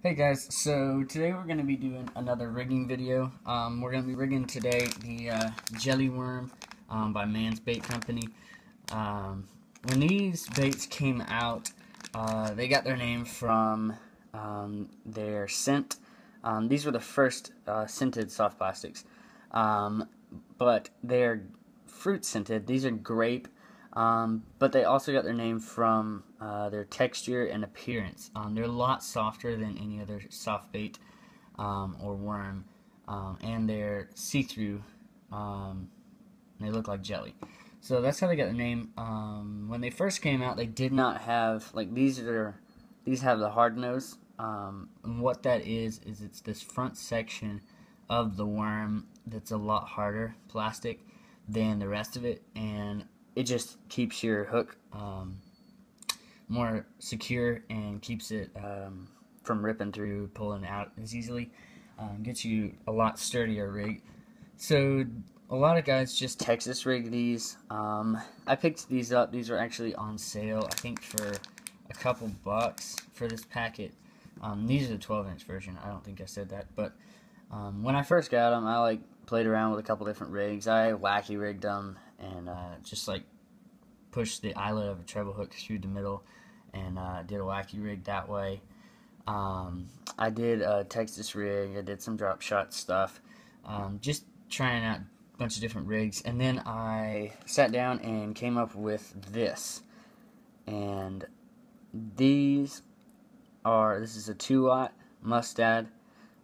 Hey guys, so today we're going to be doing another rigging video. We're going to be rigging today the jelly worm by Mann's Bait Company. When these baits came out, they got their name from their scent. These were the first scented soft plastics, but they're fruit scented. These are grape. But they also got their name from their texture and appearance. They're a lot softer than any other soft bait or worm, and they're see-through. They look like jelly. So that's how they got their name. When they first came out, they did not have, like, these have the hard nose. And what that is it's this front section of the worm that's a lot harder plastic than the rest of it, and it just keeps your hook more secure and keeps it from ripping through, pulling out as easily. Gets you a lot sturdier rig. So a lot of guys just Texas rig these. I picked these up. These were actually on sale, I think for a couple bucks for this packet. These are the 12-inch version. I don't think I said that, but when I first got them, I played around with a couple different rigs. I wacky rigged them and just pushed the eyelet of a treble hook through the middle and did a wacky rig that way. I did a Texas rig. I did some drop shot stuff, just trying out a bunch of different rigs, and then I sat down and came up with this. And this is a 2-aught Mustad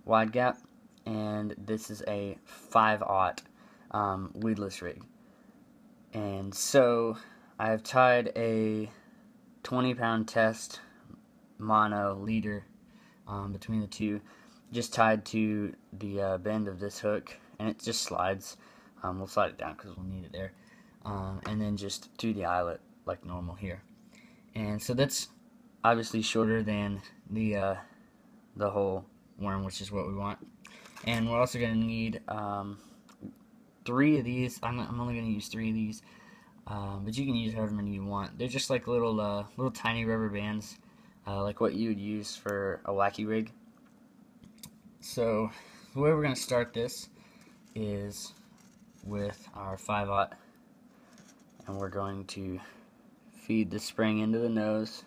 wide gap, and this is a 5-aught weedless rig. And so I have tied a 20-pound test mono leader between the two, just tied to the bend of this hook, and it just slides. We'll slide it down because we'll need it there, and then just through the eyelet like normal here. And so that's obviously shorter than the whole worm, which is what we want. And we're also going to need 3 of these. I'm only going to use 3 of these, but you can use however many you want. They're just like little tiny rubber bands, like what you would use for a wacky rig. So the way we're going to start this is with our 5-aught, and we're going to feed the spring into the nose,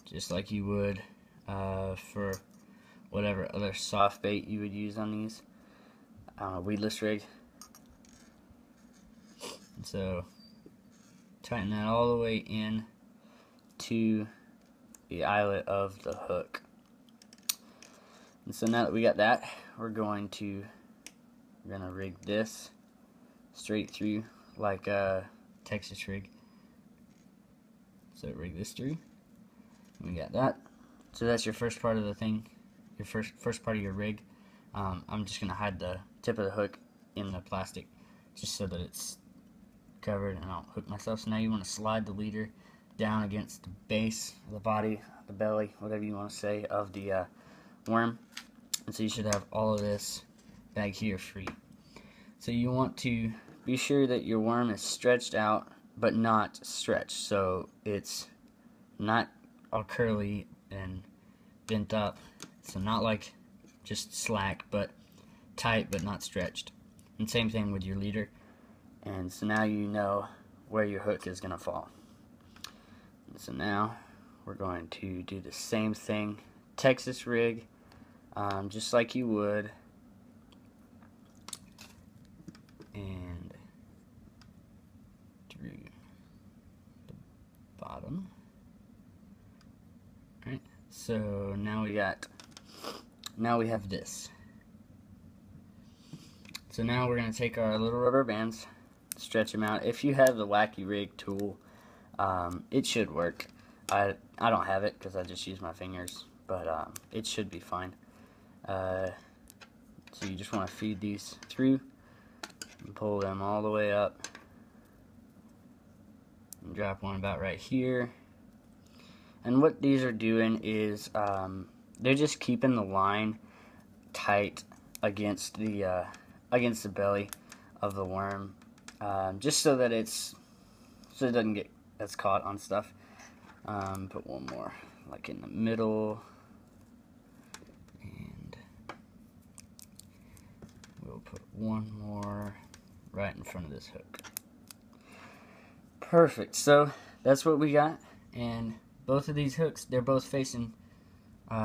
just like you would for whatever other soft bait you would use on these weedless rig. And so tighten that all the way in to the eyelet of the hook. And so now that we got that, we're gonna rig this straight through like a Texas rig. So rig this through. We got that. So that's your first part of the thing, your first part of your rig. I'm just gonna hide the tip of the hook in the plastic, just so that it's covered and I don't hook myself. So now you want to slide the leader down against the base, the body, the belly, whatever you want to say, of the worm. And so you should have all of this back here free. So you want to be sure that your worm is stretched out, but not stretched. So it's not all curly and bent up. So not like just slack, but tight, but not stretched. And same thing with your leader. And so now you know where your hook is going to fall. And so now we're going to do the same thing, Texas rig, just like you would, and through the bottom. Alright, so now we have this. So now we're going to take our little rubber bands, stretch them out. If you have the wacky rig tool, it should work. I don't have it because I just use my fingers, but it should be fine. So you just want to feed these through and pull them all the way up and drop one about right here. And what these are doing is they're just keeping the line tight against the belly of the worm, just so that it doesn't get caught on stuff. Put one more like in the middle, and we'll put one more right in front of this hook. Perfect. So that's what we got, and both of these hooks, they're both facing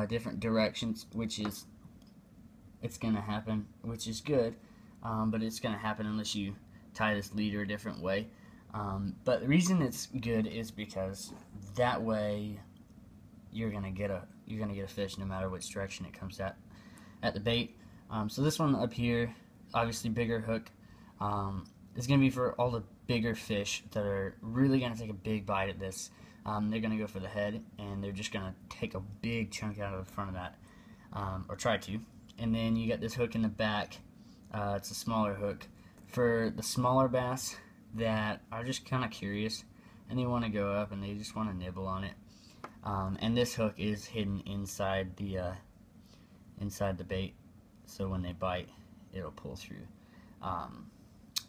different directions, which is it's gonna happen, which is good, but it's gonna happen unless you tie this leader a different way. But the reason it's good is because that way you're gonna get a fish no matter which direction it comes at the bait. So this one up here, obviously bigger hook, is gonna be for all the bigger fish that are really gonna take a big bite at this. They're gonna go for the head, and they're just gonna take a big chunk out of the front of that, or try to. And then you got this hook in the back. It's a smaller hook for the smaller bass that are just kind of curious and they want to go up and they just want to nibble on it. And this hook is hidden inside the bait, so when they bite, it'll pull through.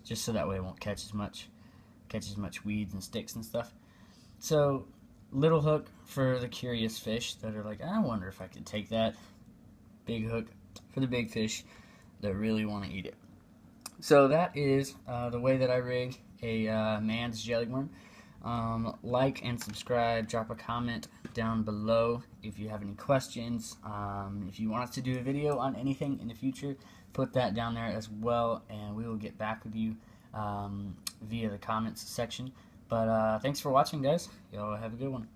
Just so that way it won't catch as much weeds and sticks and stuff. So little hook for the curious fish that are like, I wonder if I could take that. Big hook for the big fish that really want to eat it. So that is the way that I rig a Mann's jelly worm. Like and subscribe, drop a comment down below if you have any questions. If you want us to do a video on anything in the future, put that down there as well, and we will get back with you via the comments section. But thanks for watching, guys. Y'all have a good one.